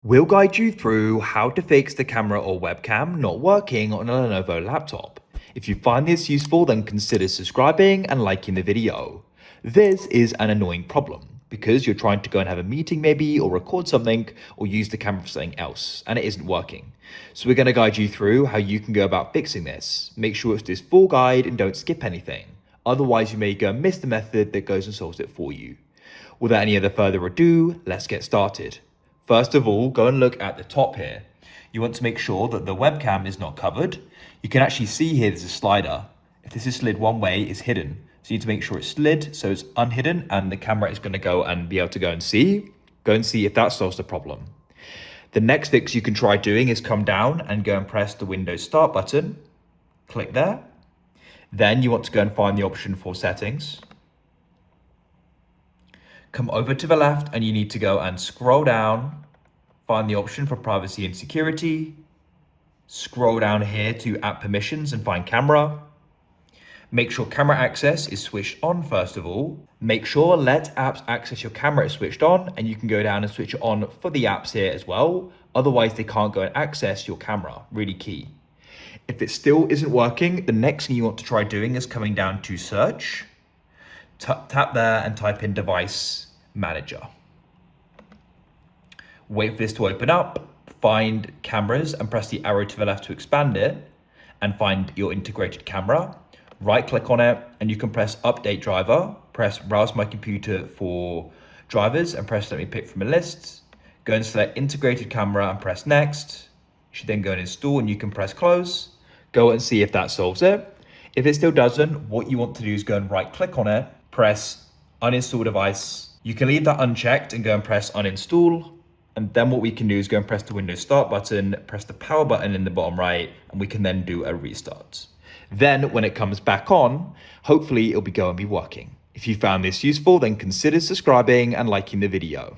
We'll guide you through how to fix the camera or webcam not working on a Lenovo laptop. If you find this useful, then consider subscribing and liking the video. This is an annoying problem because you're trying to go and have a meeting maybe, or record something, or use the camera for something else, and it isn't working. So we're going to guide you through how you can go about fixing this. Make sure it's this full guide and don't skip anything. Otherwise, you may go and miss the method that goes and solves it for you. Without any other further ado, let's get started. First of all, go and look at the top here. You want to make sure that the webcam is not covered. You can actually see here there's a slider. If this is slid one way, it's hidden. So you need to make sure it's slid so it's unhidden and the camera is going to go and be able to go and see if that solves the problem. The next fix you can try doing is come down and go and press the Windows Start button. Click there. Then you want to go and find the option for settings. Come over to the left and you need to go and scroll down, find the option for privacy and security. Scroll down here to app permissions and find camera. Make sure camera access is switched on first of all. Make sure let apps access your camera is switched on, and you can go down and switch it on for the apps here as well. Otherwise they can't go and access your camera, really key. If it still isn't working, the next thing you want to try doing is coming down to search. Tap there and type in device manager. Wait for this to open up, find cameras and press the arrow to the left to expand it and find your integrated camera. Right click on it and you can press update driver, press browse my computer for drivers and press let me pick from a list. Go and select integrated camera and press next. You should then go and install and you can press close. Go and see if that solves it. If it still doesn't, what you want to do is go and right click on it, press uninstall device. You can leave that unchecked and go and press uninstall. And then what we can do is go and press the Windows Start button, press the power button in the bottom right, and we can then do a restart. Then when it comes back on, hopefully it'll be going to be working. If you found this useful, then consider subscribing and liking the video.